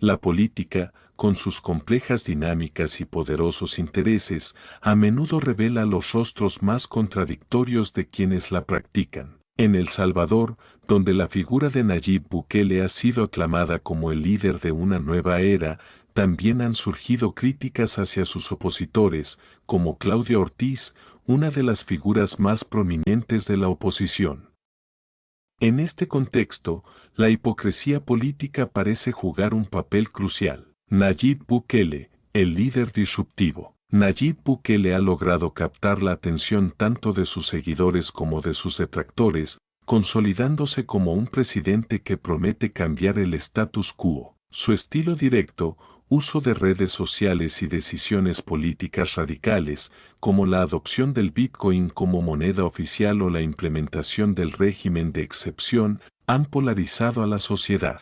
La política, con sus complejas dinámicas y poderosos intereses, a menudo revela los rostros más contradictorios de quienes la practican. En El Salvador, donde la figura de Nayib Bukele ha sido aclamada como el líder de una nueva era, también han surgido críticas hacia sus opositores, como Claudia Ortiz, una de las figuras más prominentes de la oposición. En este contexto, la hipocresía política parece jugar un papel crucial. Nayib Bukele, el líder disruptivo. Nayib Bukele ha logrado captar la atención tanto de sus seguidores como de sus detractores, consolidándose como un presidente que promete cambiar el status quo. Su estilo directo, uso de redes sociales y decisiones políticas radicales, como la adopción del Bitcoin como moneda oficial o la implementación del régimen de excepción, han polarizado a la sociedad.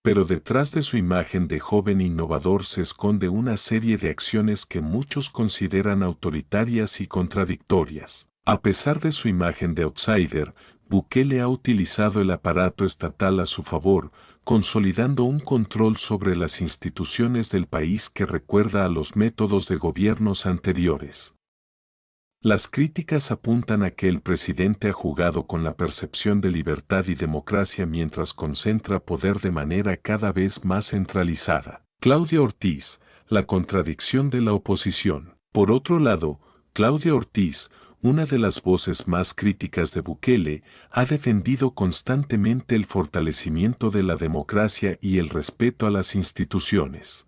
Pero detrás de su imagen de joven innovador se esconde una serie de acciones que muchos consideran autoritarias y contradictorias. A pesar de su imagen de outsider, Bukele ha utilizado el aparato estatal a su favor, consolidando un control sobre las instituciones del país que recuerda a los métodos de gobiernos anteriores. Las críticas apuntan a que el presidente ha jugado con la percepción de libertad y democracia mientras concentra poder de manera cada vez más centralizada. Claudia Ortiz, la contradicción de la oposición. Por otro lado, Claudia Ortiz, una de las voces más críticas de Bukele, ha defendido constantemente el fortalecimiento de la democracia y el respeto a las instituciones.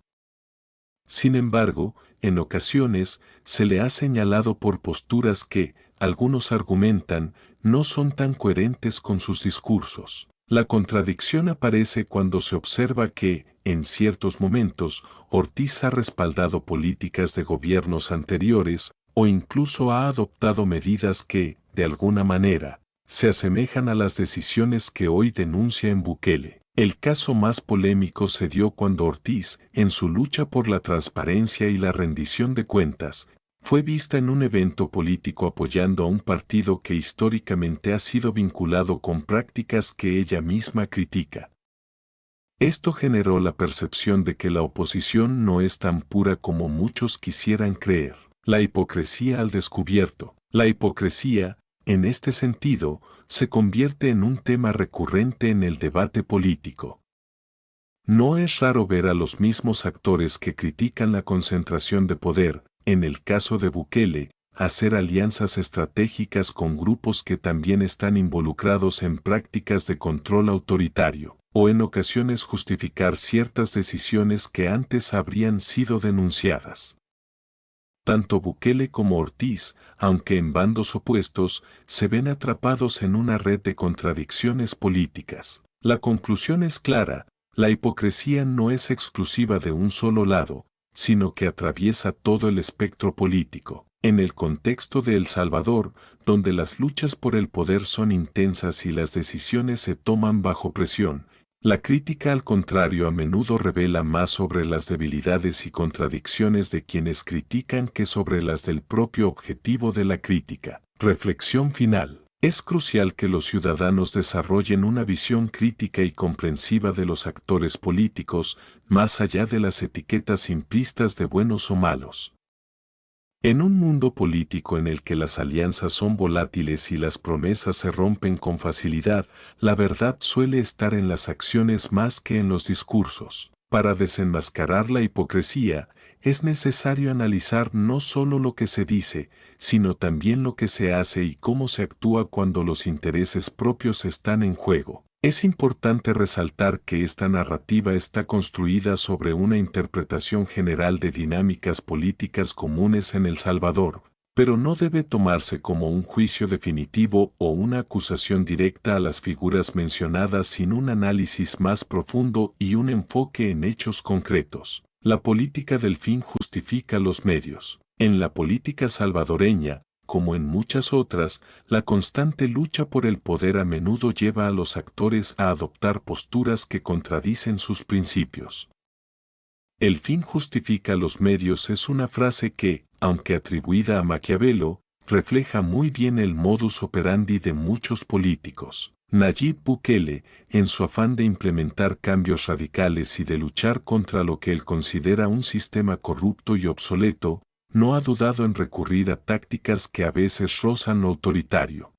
Sin embargo, en ocasiones, se le ha señalado por posturas que, algunos argumentan, no son tan coherentes con sus discursos. La contradicción aparece cuando se observa que, en ciertos momentos, Ortiz ha respaldado políticas de gobiernos anteriores, o incluso ha adoptado medidas que, de alguna manera, se asemejan a las decisiones que hoy denuncia en Bukele. El caso más polémico se dio cuando Ortiz, en su lucha por la transparencia y la rendición de cuentas, fue vista en un evento político apoyando a un partido que históricamente ha sido vinculado con prácticas que ella misma critica. Esto generó la percepción de que la oposición no es tan pura como muchos quisieran creer. La hipocresía al descubierto. La hipocresía, en este sentido, se convierte en un tema recurrente en el debate político. No es raro ver a los mismos actores que critican la concentración de poder, en el caso de Bukele, hacer alianzas estratégicas con grupos que también están involucrados en prácticas de control autoritario, o en ocasiones justificar ciertas decisiones que antes habrían sido denunciadas. Tanto Bukele como Ortiz, aunque en bandos opuestos, se ven atrapados en una red de contradicciones políticas. La conclusión es clara, la hipocresía no es exclusiva de un solo lado, sino que atraviesa todo el espectro político. En el contexto de El Salvador, donde las luchas por el poder son intensas y las decisiones se toman bajo presión, la crítica al contrario a menudo revela más sobre las debilidades y contradicciones de quienes critican que sobre las del propio objetivo de la crítica. Reflexión final. Es crucial que los ciudadanos desarrollen una visión crítica y comprensiva de los actores políticos, más allá de las etiquetas simplistas de buenos o malos. En un mundo político en el que las alianzas son volátiles y las promesas se rompen con facilidad, la verdad suele estar en las acciones más que en los discursos. Para desenmascarar la hipocresía, es necesario analizar no solo lo que se dice, sino también lo que se hace y cómo se actúa cuando los intereses propios están en juego. Es importante resaltar que esta narrativa está construida sobre una interpretación general de dinámicas políticas comunes en El Salvador, pero no debe tomarse como un juicio definitivo o una acusación directa a las figuras mencionadas sin un análisis más profundo y un enfoque en hechos concretos. La política del fin justifica los medios. En la política salvadoreña, como en muchas otras, la constante lucha por el poder a menudo lleva a los actores a adoptar posturas que contradicen sus principios. El fin justifica los medios es una frase que, aunque atribuida a Maquiavelo, refleja muy bien el modus operandi de muchos políticos. Nayib Bukele, en su afán de implementar cambios radicales y de luchar contra lo que él considera un sistema corrupto y obsoleto, no ha dudado en recurrir a tácticas que a veces rozan lo autoritario.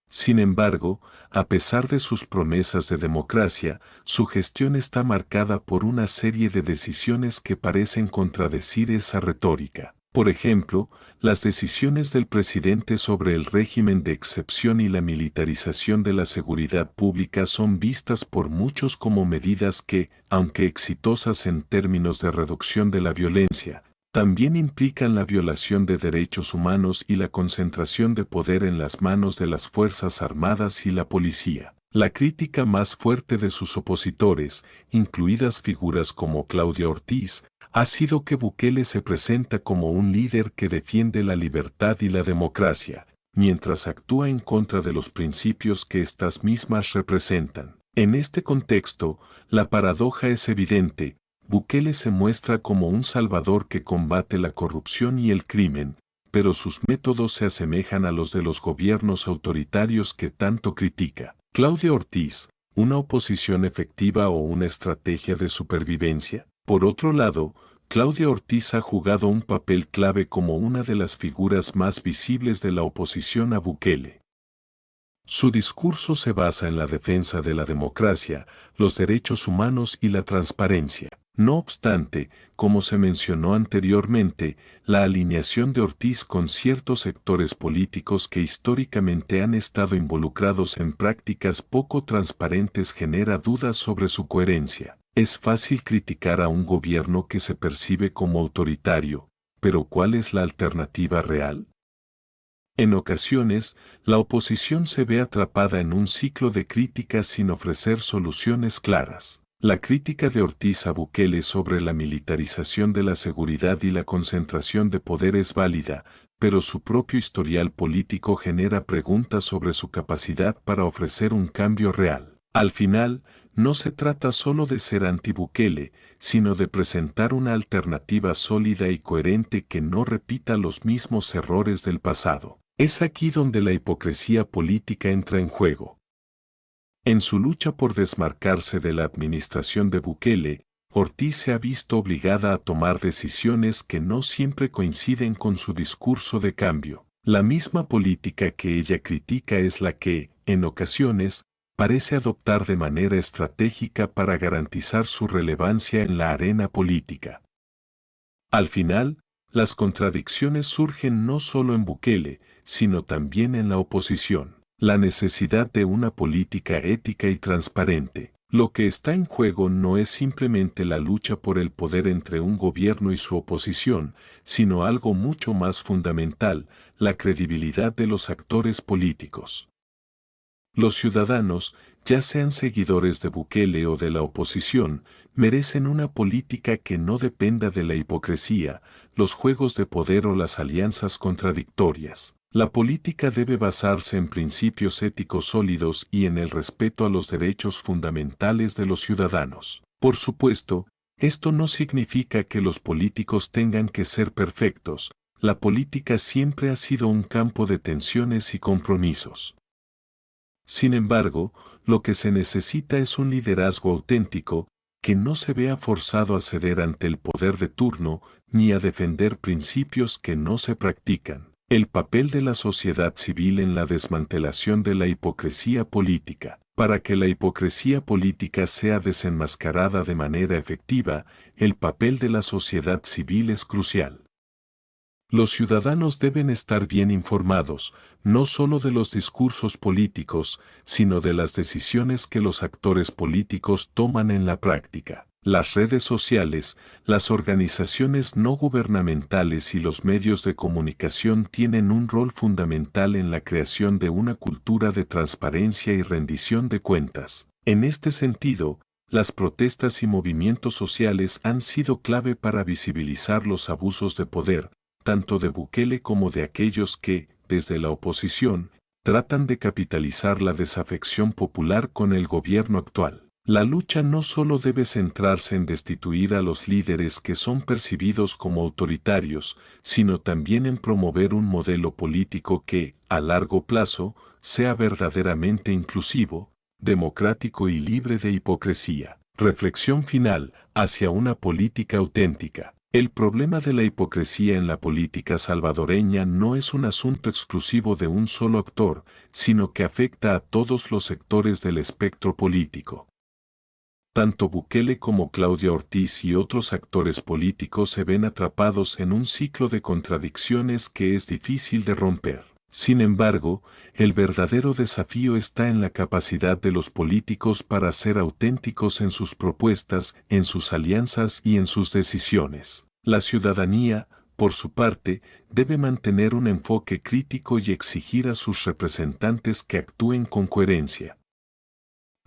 Sin embargo, a pesar de sus promesas de democracia, su gestión está marcada por una serie de decisiones que parecen contradecir esa retórica. Por ejemplo, las decisiones del presidente sobre el régimen de excepción y la militarización de la seguridad pública son vistas por muchos como medidas que, aunque exitosas en términos de reducción de la violencia, también implican la violación de derechos humanos y la concentración de poder en las manos de las Fuerzas Armadas y la policía. La crítica más fuerte de sus opositores, incluidas figuras como Claudia Ortiz, ha sido que Bukele se presenta como un líder que defiende la libertad y la democracia, mientras actúa en contra de los principios que estas mismas representan. En este contexto, la paradoja es evidente. Bukele se muestra como un salvador que combate la corrupción y el crimen, pero sus métodos se asemejan a los de los gobiernos autoritarios que tanto critica. Claudia Ortiz, ¿una oposición efectiva o una estrategia de supervivencia? Por otro lado, Claudia Ortiz ha jugado un papel clave como una de las figuras más visibles de la oposición a Bukele. Su discurso se basa en la defensa de la democracia, los derechos humanos y la transparencia. No obstante, como se mencionó anteriormente, la alineación de Ortiz con ciertos sectores políticos que históricamente han estado involucrados en prácticas poco transparentes genera dudas sobre su coherencia. Es fácil criticar a un gobierno que se percibe como autoritario, pero ¿cuál es la alternativa real? En ocasiones, la oposición se ve atrapada en un ciclo de críticas sin ofrecer soluciones claras. La crítica de Ortiz a Bukele sobre la militarización de la seguridad y la concentración de poder es válida, pero su propio historial político genera preguntas sobre su capacidad para ofrecer un cambio real. Al final, no se trata solo de ser anti-Bukele, sino de presentar una alternativa sólida y coherente que no repita los mismos errores del pasado. Es aquí donde la hipocresía política entra en juego. En su lucha por desmarcarse de la administración de Bukele, Ortiz se ha visto obligada a tomar decisiones que no siempre coinciden con su discurso de cambio. La misma política que ella critica es la que, en ocasiones, parece adoptar de manera estratégica para garantizar su relevancia en la arena política. Al final, las contradicciones surgen no solo en Bukele, sino también en la oposición. La necesidad de una política ética y transparente. Lo que está en juego no es simplemente la lucha por el poder entre un gobierno y su oposición, sino algo mucho más fundamental, la credibilidad de los actores políticos. Los ciudadanos, ya sean seguidores de Bukele o de la oposición, merecen una política que no dependa de la hipocresía, los juegos de poder o las alianzas contradictorias. La política debe basarse en principios éticos sólidos y en el respeto a los derechos fundamentales de los ciudadanos. Por supuesto, esto no significa que los políticos tengan que ser perfectos. La política siempre ha sido un campo de tensiones y compromisos. Sin embargo, lo que se necesita es un liderazgo auténtico, que no se vea forzado a ceder ante el poder de turno, ni a defender principios que no se practican. El papel de la sociedad civil en la desmantelación de la hipocresía política. Para que la hipocresía política sea desenmascarada de manera efectiva, el papel de la sociedad civil es crucial. Los ciudadanos deben estar bien informados, no solo de los discursos políticos, sino de las decisiones que los actores políticos toman en la práctica. Las redes sociales, las organizaciones no gubernamentales y los medios de comunicación tienen un rol fundamental en la creación de una cultura de transparencia y rendición de cuentas. En este sentido, las protestas y movimientos sociales han sido clave para visibilizar los abusos de poder, tanto de Bukele como de aquellos que, desde la oposición, tratan de capitalizar la desafección popular con el gobierno actual. La lucha no solo debe centrarse en destituir a los líderes que son percibidos como autoritarios, sino también en promover un modelo político que, a largo plazo, sea verdaderamente inclusivo, democrático y libre de hipocresía. Reflexión final, hacia una política auténtica. El problema de la hipocresía en la política salvadoreña no es un asunto exclusivo de un solo actor, sino que afecta a todos los sectores del espectro político. Tanto Bukele como Claudia Ortiz y otros actores políticos se ven atrapados en un ciclo de contradicciones que es difícil de romper. Sin embargo, el verdadero desafío está en la capacidad de los políticos para ser auténticos en sus propuestas, en sus alianzas y en sus decisiones. La ciudadanía, por su parte, debe mantener un enfoque crítico y exigir a sus representantes que actúen con coherencia.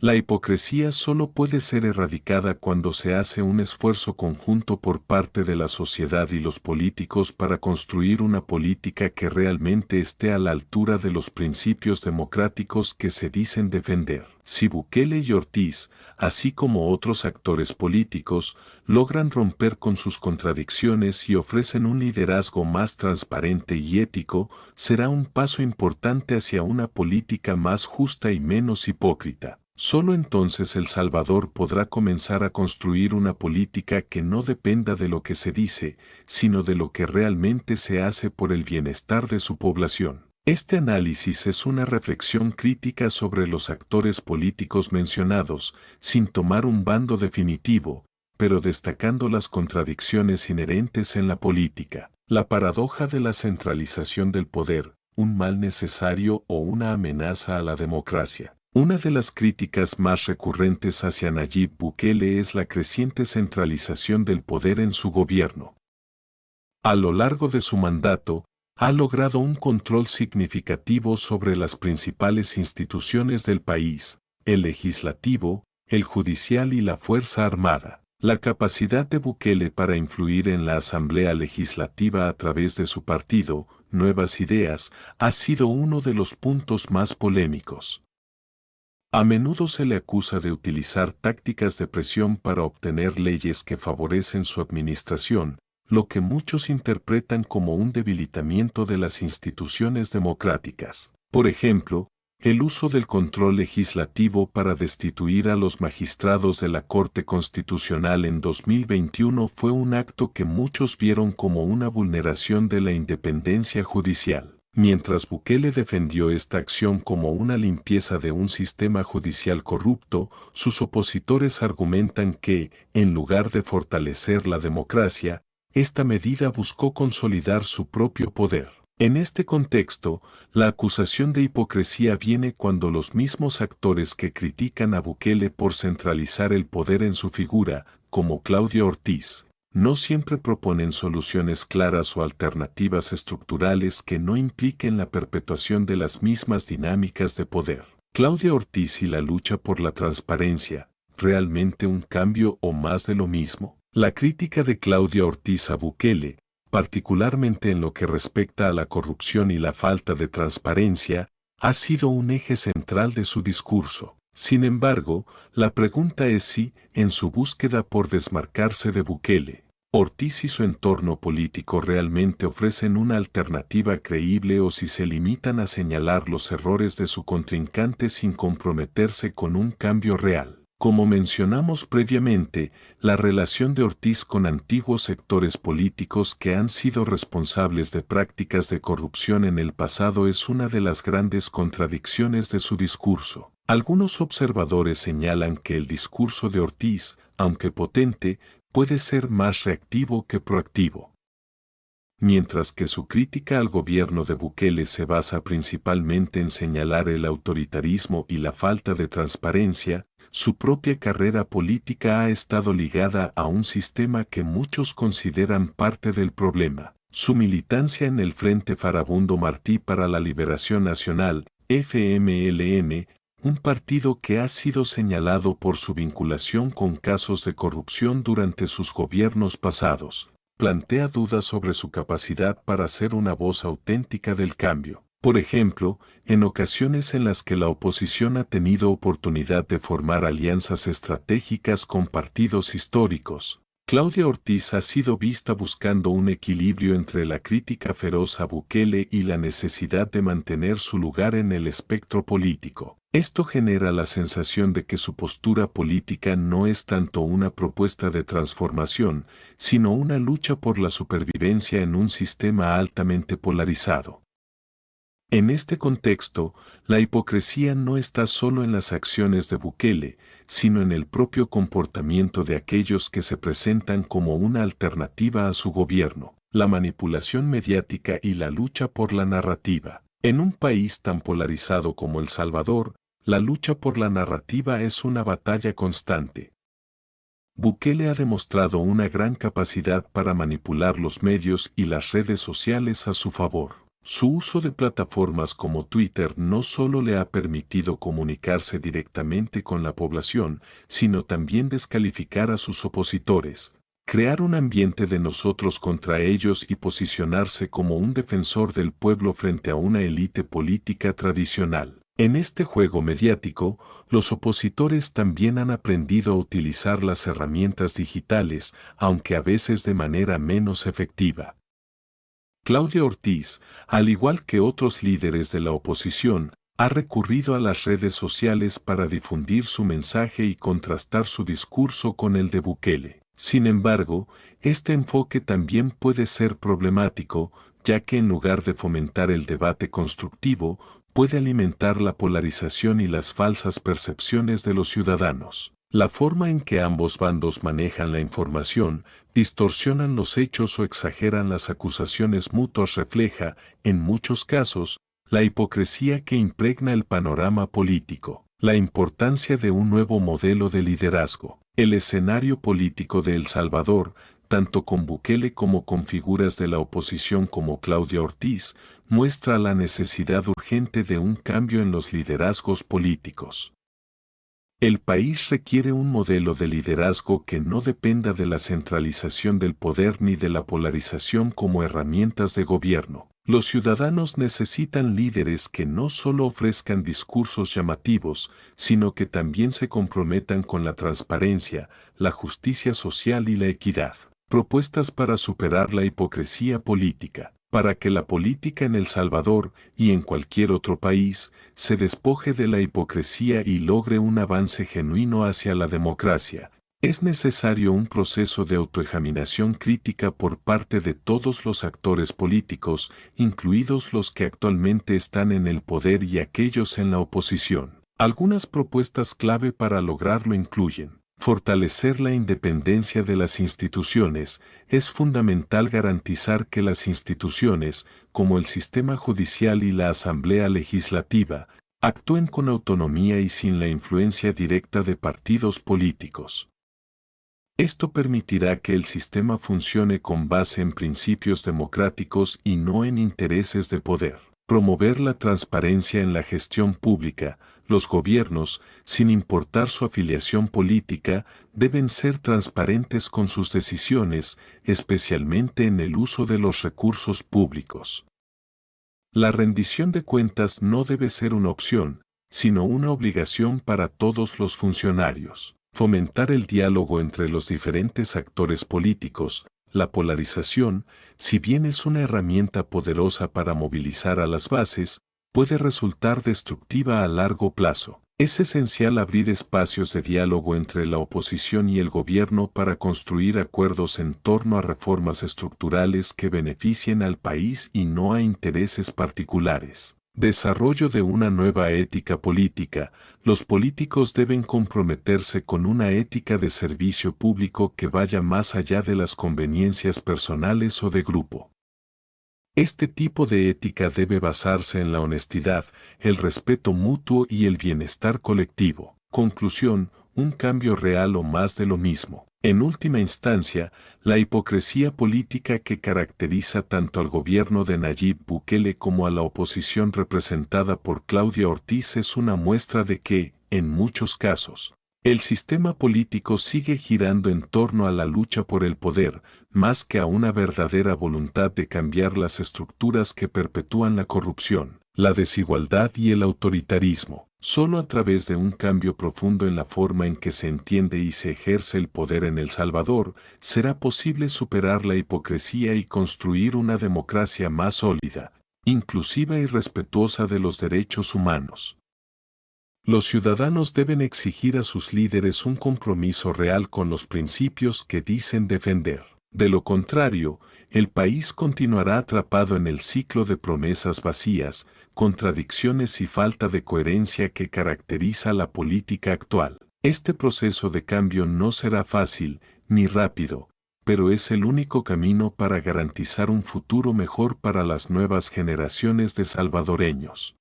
La hipocresía solo puede ser erradicada cuando se hace un esfuerzo conjunto por parte de la sociedad y los políticos para construir una política que realmente esté a la altura de los principios democráticos que se dicen defender. Si Bukele y Ortiz, así como otros actores políticos, logran romper con sus contradicciones y ofrecen un liderazgo más transparente y ético, será un paso importante hacia una política más justa y menos hipócrita. Solo entonces El Salvador podrá comenzar a construir una política que no dependa de lo que se dice, sino de lo que realmente se hace por el bienestar de su población. Este análisis es una reflexión crítica sobre los actores políticos mencionados, sin tomar un bando definitivo, pero destacando las contradicciones inherentes en la política. La paradoja de la centralización del poder, un mal necesario o una amenaza a la democracia. Una de las críticas más recurrentes hacia Nayib Bukele es la creciente centralización del poder en su gobierno. A lo largo de su mandato, ha logrado un control significativo sobre las principales instituciones del país, el legislativo, el judicial y la Fuerza Armada. La capacidad de Bukele para influir en la Asamblea Legislativa a través de su partido, Nuevas Ideas, ha sido uno de los puntos más polémicos. A menudo se le acusa de utilizar tácticas de presión para obtener leyes que favorecen su administración, lo que muchos interpretan como un debilitamiento de las instituciones democráticas. Por ejemplo, el uso del control legislativo para destituir a los magistrados de la Corte Constitucional en 2021 fue un acto que muchos vieron como una vulneración de la independencia judicial. Mientras Bukele defendió esta acción como una limpieza de un sistema judicial corrupto, sus opositores argumentan que, en lugar de fortalecer la democracia, esta medida buscó consolidar su propio poder. En este contexto, la acusación de hipocresía viene cuando los mismos actores que critican a Bukele por centralizar el poder en su figura, como Claudia Ortiz, no siempre proponen soluciones claras o alternativas estructurales que no impliquen la perpetuación de las mismas dinámicas de poder. Claudia Ortiz y la lucha por la transparencia, ¿realmente un cambio o más de lo mismo? La crítica de Claudia Ortiz a Bukele, particularmente en lo que respecta a la corrupción y la falta de transparencia, ha sido un eje central de su discurso. Sin embargo, la pregunta es si, en su búsqueda por desmarcarse de Bukele, Ortiz y su entorno político realmente ofrecen una alternativa creíble o si se limitan a señalar los errores de su contrincante sin comprometerse con un cambio real. Como mencionamos previamente, la relación de Ortiz con antiguos sectores políticos que han sido responsables de prácticas de corrupción en el pasado es una de las grandes contradicciones de su discurso. Algunos observadores señalan que el discurso de Ortiz, aunque potente, puede ser más reactivo que proactivo. Mientras que su crítica al gobierno de Bukele se basa principalmente en señalar el autoritarismo y la falta de transparencia, su propia carrera política ha estado ligada a un sistema que muchos consideran parte del problema. Su militancia en el Frente Farabundo Martí para la Liberación Nacional, FMLN, un partido que ha sido señalado por su vinculación con casos de corrupción durante sus gobiernos pasados, plantea dudas sobre su capacidad para ser una voz auténtica del cambio. Por ejemplo, en ocasiones en las que la oposición ha tenido oportunidad de formar alianzas estratégicas con partidos históricos, Claudia Ortiz ha sido vista buscando un equilibrio entre la crítica feroz a Bukele y la necesidad de mantener su lugar en el espectro político. Esto genera la sensación de que su postura política no es tanto una propuesta de transformación, sino una lucha por la supervivencia en un sistema altamente polarizado. En este contexto, la hipocresía no está solo en las acciones de Bukele, sino en el propio comportamiento de aquellos que se presentan como una alternativa a su gobierno, la manipulación mediática y la lucha por la narrativa. En un país tan polarizado como El Salvador, la lucha por la narrativa es una batalla constante. Bukele ha demostrado una gran capacidad para manipular los medios y las redes sociales a su favor. Su uso de plataformas como Twitter no solo le ha permitido comunicarse directamente con la población, sino también descalificar a sus opositores, crear un ambiente de nosotros contra ellos y posicionarse como un defensor del pueblo frente a una élite política tradicional. En este juego mediático, los opositores también han aprendido a utilizar las herramientas digitales, aunque a veces de manera menos efectiva. Claudia Ortiz, al igual que otros líderes de la oposición, ha recurrido a las redes sociales para difundir su mensaje y contrastar su discurso con el de Bukele. Sin embargo, este enfoque también puede ser problemático, ya que en lugar de fomentar el debate constructivo, puede alimentar la polarización y las falsas percepciones de los ciudadanos. La forma en que ambos bandos manejan la información, distorsionan los hechos o exageran las acusaciones mutuas refleja, en muchos casos, la hipocresía que impregna el panorama político. La importancia de un nuevo modelo de liderazgo. El escenario político de El Salvador, tanto con Bukele como con figuras de la oposición como Claudia Ortiz, muestra la necesidad urgente de un cambio en los liderazgos políticos. El país requiere un modelo de liderazgo que no dependa de la centralización del poder ni de la polarización como herramientas de gobierno. Los ciudadanos necesitan líderes que no solo ofrezcan discursos llamativos, sino que también se comprometan con la transparencia, la justicia social y la equidad. Propuestas para superar la hipocresía política. Para que la política en El Salvador y en cualquier otro país se despoje de la hipocresía y logre un avance genuino hacia la democracia, es necesario un proceso de autoexaminación crítica por parte de todos los actores políticos, incluidos los que actualmente están en el poder y aquellos en la oposición. Algunas propuestas clave para lograrlo incluyen: fortalecer la independencia de las instituciones. Es fundamental garantizar que las instituciones, como el sistema judicial y la Asamblea Legislativa, actúen con autonomía y sin la influencia directa de partidos políticos. Esto permitirá que el sistema funcione con base en principios democráticos y no en intereses de poder. Promover la transparencia en la gestión pública. Los gobiernos, sin importar su afiliación política, deben ser transparentes con sus decisiones, especialmente en el uso de los recursos públicos. La rendición de cuentas no debe ser una opción, sino una obligación para todos los funcionarios. Fomentar el diálogo entre los diferentes actores políticos. La polarización, si bien es una herramienta poderosa para movilizar a las bases, puede resultar destructiva a largo plazo. Es esencial abrir espacios de diálogo entre la oposición y el gobierno para construir acuerdos en torno a reformas estructurales que beneficien al país y no a intereses particulares. Desarrollo de una nueva ética política. Los políticos deben comprometerse con una ética de servicio público que vaya más allá de las conveniencias personales o de grupo. Este tipo de ética debe basarse en la honestidad, el respeto mutuo y el bienestar colectivo. Conclusión: un cambio real o más de lo mismo. En última instancia, la hipocresía política que caracteriza tanto al gobierno de Nayib Bukele como a la oposición representada por Claudia Ortiz es una muestra de que, en muchos casos, el sistema político sigue girando en torno a la lucha por el poder, más que a una verdadera voluntad de cambiar las estructuras que perpetúan la corrupción. la desigualdad y el autoritarismo. Solo a través de un cambio profundo en la forma en que se entiende y se ejerce el poder en El Salvador, será posible superar la hipocresía y construir una democracia más sólida, inclusiva y respetuosa de los derechos humanos. Los ciudadanos deben exigir a sus líderes un compromiso real con los principios que dicen defender. De lo contrario, el país continuará atrapado en el ciclo de promesas vacías, contradicciones y falta de coherencia que caracteriza la política actual. Este proceso de cambio no será fácil ni rápido, pero es el único camino para garantizar un futuro mejor para las nuevas generaciones de salvadoreños.